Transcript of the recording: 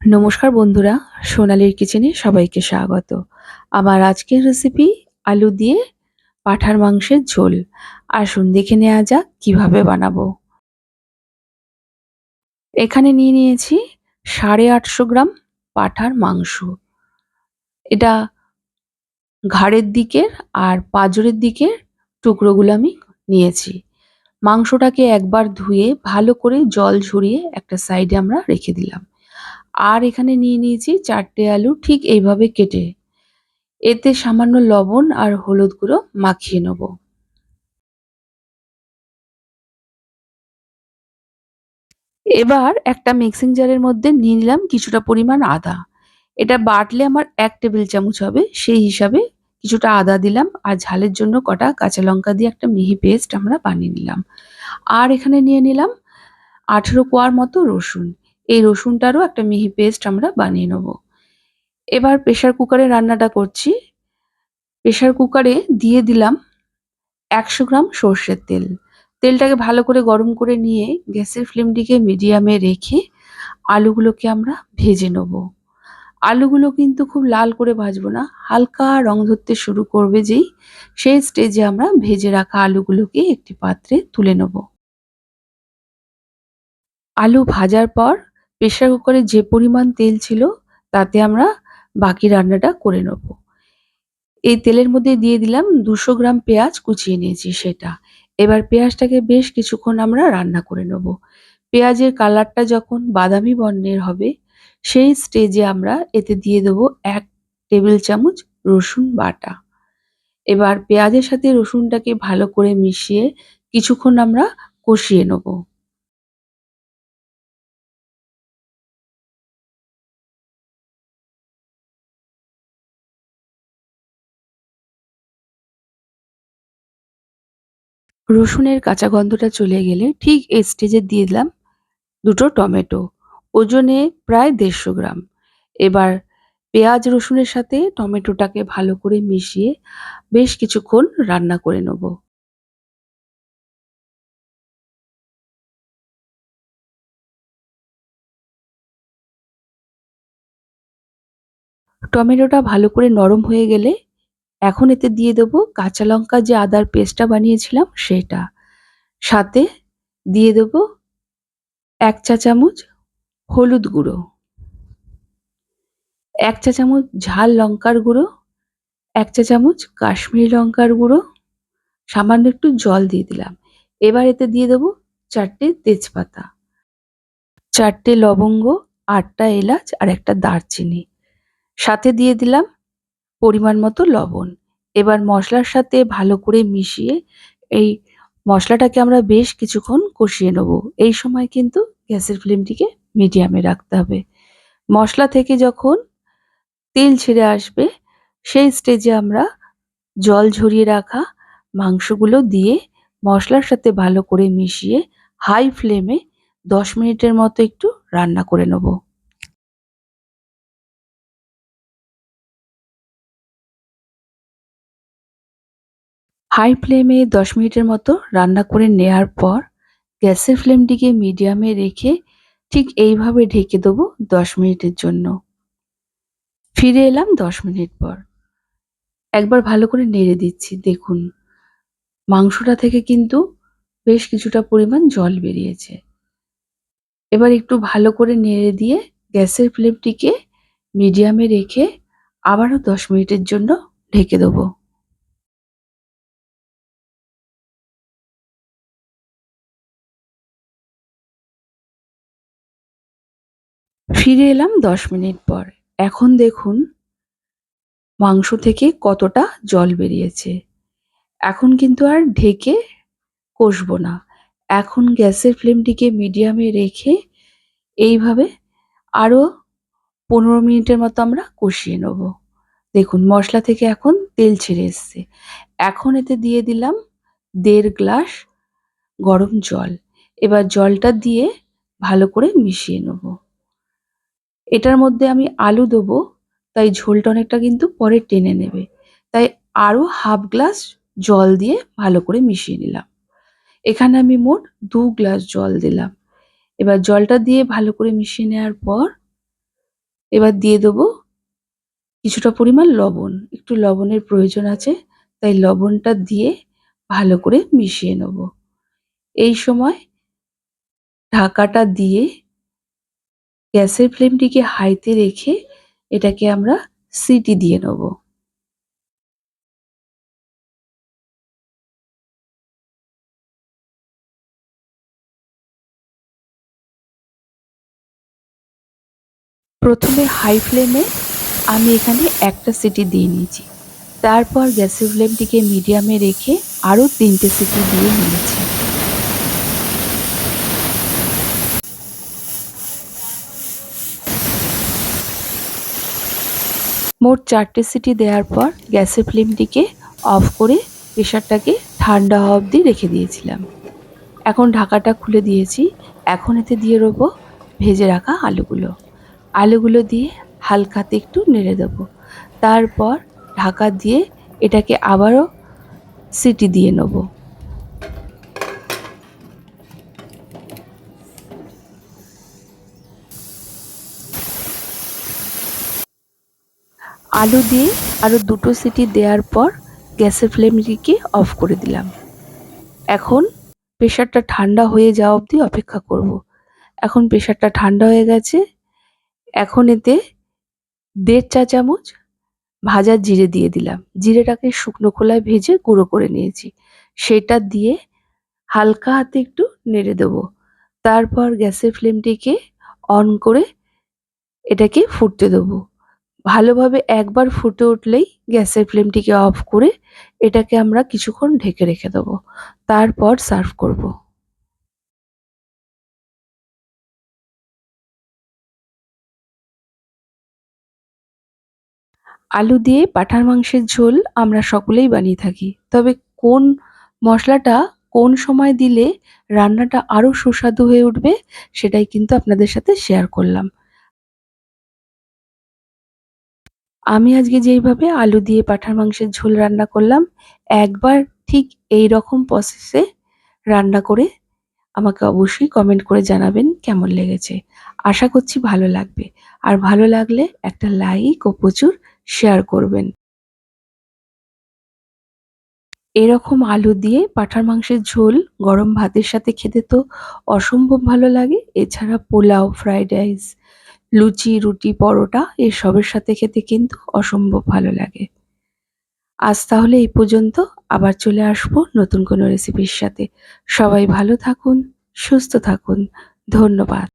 নমস্কার বন্ধুরা, সোনালীর কিচেনে সবাইকে স্বাগত। আমার আজকের রেসিপি আলু দিয়ে পাঁঠার মাংসের ঝোল। আসুন দেখে নেওয়া যাক কিভাবে বানাবো। এখানে নিয়ে নিয়েছি 850 গ্রাম পাঁঠার মাংস। এটা ঘাড়ের দিকের আর পাঁজরের দিকের টুকরোগুলো আমি নিয়েছি। মাংসটাকে একবার ধুয়ে ভালো করে জল ঝরিয়ে একটা সাইডে আমরা রেখে দিলাম। আর এখানে নিয়ে নিয়েছি 4টে আলু ঠিক এইভাবে কেটে। এতে সামান্য লবণ আর হলুদ গুঁড়ো মাখিয়ে নেব। এবার একটা মিক্সিং জারের মধ্যে নিয়ে নিলাম কিছুটা পরিমাণ আদা। এটা বাটলে আমার 1 টেবিল চামচ হবে, সেই হিসাবে কিছুটা আদা দিলাম আর ঝালের জন্য কটা কাঁচা লঙ্কা দিয়ে একটা মিহি পেস্ট আমরা বানিয়ে নিলাম। আর এখানে নিয়ে নিলাম 18 কোয়ার মতো রসুন। এই রসুনটারও একটা মিহি পেস্ট আমরা বানিয়ে নেব। এবার প্রেসার কুকারে রান্নাটা করছি। প্রেসার কুকারে দিয়ে দিলাম 100 গ্রাম সর্ষের তেল। তেলটাকে ভালো করে গরম করে নিয়ে গ্যাসের ফ্লেমটিকে মিডিয়ামে রেখে আলুগুলোকে আমরা ভেজে নেব। আলুগুলো কিন্তু খুব লাল করে ভাজবো না, হালকা রং ধরতে শুরু করবে যেই, সেই স্টেজে আমরা ভেজে রাখা আলুগুলোকে একটি পাত্রে তুলে নেব। আলু ভাজার পর প্রেসার কুকারে যে পরিমাণ তেল ছিল তাতে আমরা বাকি রান্নাটা করে নেব। এই তেলের মধ্যে দিয়ে দিলাম 200 গ্রাম পেঁয়াজ কুচিয়ে নিয়েছি সেটা। এবার পেঁয়াজটাকে বেশ কিছুক্ষণ আমরা রান্না করে নেব। পেঁয়াজের কালারটা যখন বাদামি বর্ণের হবে, সেই স্টেজে আমরা এতে দিয়ে দেবো 1 টেবিল চামচ রসুন বাটা। এবার পেঁয়াজের সাথে রসুনটাকে ভালো করে মিশিয়ে কিছুক্ষণ আমরা কষিয়ে নেব। রসুনের কাঁচা গন্ধটা চলে গেলে ঠিক এই স্টেজে দিয়ে দিলাম 2টো টমেটো, ওজনে প্রায় 150 গ্রাম। এবার পেঁয়াজ রসুনের সাথে টমেটোটাকে ভালো করে মিশিয়ে বেশ কিছুক্ষণ রান্না করে নেব। টমেটোটা ভালো করে নরম হয়ে গেলে এখন এতে দিয়ে দেবো কাঁচা লঙ্কা যে আদার পেস্টটা বানিয়েছিলাম সেটা। সাথে দিয়ে দেবো 1 চা চামচ হলুদ গুঁড়ো, 1 চা চামচ ঝাল লঙ্কার গুঁড়ো, 1 চা চামচ কাশ্মীরি লঙ্কার গুঁড়ো, সামান্য একটু জল দিয়ে দিলাম। এবার এতে দিয়ে দেবো 4টে তেজপাতা, 4টে লবঙ্গ, 8টা এলাচ আর একটা দারচিনি। সাথে দিয়ে দিলাম পরিমাণ মতো লবণ। এবার মশলার সাথে ভালো করে মিশিয়ে এই মশলাটাকে আমরা বেশ কিছুক্ষণ কষিয়ে নেব। এই সময় কিন্তু গ্যাসের ফ্লেমটিকে মিডিয়ামে রাখতে হবে। মশলা থেকে যখন তেল ছেড়ে আসবে, সেই স্টেজে আমরা জল ঝরিয়ে রাখা মাংসগুলো দিয়ে মশলার সাথে ভালো করে মিশিয়ে হাই ফ্লেমে 10 মিনিটের মতো একটু রান্না করে নেব। হাই ফ্লেমে 10 মিনিটের মতো রান্না করে নেয়ার পর গ্যাসের ফ্লেমটিকে মিডিয়ামে রেখে ঠিক এইভাবে ঢেকে দেবো 10 মিনিটের জন্য। ফিরে এলাম 10 মিনিট পর। একবার ভালো করে নেড়ে দিচ্ছি। দেখুন মাংসটা থেকে কিন্তু বেশ কিছুটা পরিমাণ জল বেরিয়েছে। এবার একটু ভালো করে নেড়ে দিয়ে গ্যাসের ফ্লেমটিকে মিডিয়ামে রেখে আবারও 10 মিনিটের জন্য ঢেকে দেবো। ফিরে এলাম 10 মিনিট পর। এখন দেখুন মাংস থেকে কতটা জল বেরিয়েছে। এখন কিন্তু আর ঢেকে কষবো না। এখন গ্যাসের ফ্লেমটিকে মিডিয়ামে রেখে এইভাবে আরো 15 মিনিটের মতো আমরা কষিয়ে নেব। দেখুন মশলা থেকে এখন তেল ছেড়ে এসছে। এখন এতে দিয়ে দিলাম 1.5 গ্লাস গরম জল। এবার জলটা দিয়ে ভালো করে মিশিয়ে নেব। এটার মধ্যে আমি আলু দেবো, তাই ঝোলটা অনেকটা কিন্তু পরে টেনে নেবে। তাই আরো হাফ গ্লাস জল দিয়ে ভালো করে মিশিয়ে নিলাম। এখানে আমি মোট 2 গ্লাস জল দিলাম। এবার জলটা দিয়ে ভালো করে মিশিয়ে নেওয়ার পর এবার দিয়ে দেবো কিছুটা পরিমাণ লবণ। একটু লবণের প্রয়োজন আছে, তাই লবণটা দিয়ে ভালো করে মিশিয়ে নেব। এই সময় ঢাকাটা দিয়ে গ্যাসের ফ্লেমটিকে হাইতে রেখে এটাকে আমরা সিটি দিয়ে নেব। প্রথমে হাই ফ্লেমে আমি এখানে একটা সিটি দিয়ে নিয়েছি। তারপর গ্যাসের ফ্লেমটিকে মিডিয়ামে রেখে আরও ৩টে সিটি দিয়ে নিয়েছি। মোট ৪টে সিটি দেওয়ার পর গ্যাসের ফ্লেমটিকে অফ করে প্রেশারটাকে ঠান্ডা হওয়া অবধি রেখে দিয়েছিলাম। এখন ঢাকাটা খুলে দিয়েছি। এখন এতে দিয়ে দেবো ভেজে রাখা আলুগুলো। আলুগুলো দিয়ে হালকা হাতে একটু নেড়ে দেবো। তারপর ঢাকা দিয়ে এটাকে আবারও সিটি দিয়ে নেব। আলু দিয়ে আরও ২টো সিটি দেওয়ার পর গ্যাসের ফ্লেমটিকে অফ করে দিলাম। এখন প্রেশারটা ঠান্ডা হয়ে যাওয়া অবধি অপেক্ষা করব। এখন প্রেশারটা ঠান্ডা হয়ে গেছে। এখন এতে ১.৫ চা চামচ ভাজা জিরে দিয়ে দিলাম। জিরেটাকে শুকনো খোলায় ভেজে গুঁড়ো করে নিয়েছি। সেটা দিয়ে হালকা হাতে একটু নেড়ে দেবো। তারপর গ্যাসের ফ্লেমটিকে অন করে এটাকে ফুটতে দেবো। ভালোভাবে একবার ফুটে উঠলেই গ্যাসের ফ্লেমটিকে অফ করে এটাকে আমরা কিছুক্ষণ ঢেকে রেখে দেবো। তারপর সার্ভ করব। আলু দিয়ে পাঁঠার মাংসের ঝোল আমরা সকলেই বানিয়ে থাকি। তবে কোন মশলাটা কোন সময় দিলে রান্নাটা আরও সুস্বাদু হয়ে উঠবে সেটাই কিন্তু আপনাদের সাথে শেয়ার করলাম। আমি আজকে যেইভাবে আলু দিয়ে পাঁঠার মাংসের ঝোল রান্না করলাম, একবার ঠিক এইরকম প্রসেসে রান্না করে আমাকে অবশ্যই কমেন্ট করে জানাবেন কেমন লেগেছে। আশা করছি ভালো লাগবে। আর ভালো লাগলে একটা লাইক ও প্রচুর শেয়ার করবেন। এরকম আলু দিয়ে পাঁঠার মাংসের ঝোল গরম ভাতের সাথে খেতে তো অসম্ভব ভালো লাগে। এছাড়া পোলাও, ফ্রাইড রাইস, লুচি, রুটি, পরোটা এসবের সাথে খেতে কিন্তু অসম্ভব ভালো লাগে। আজ তাহলে এই পর্যন্ত। আবার চলে আসবো নতুন কোনো রেসিপির সাথে। সবাই ভালো থাকুন, সুস্থ থাকুন। ধন্যবাদ।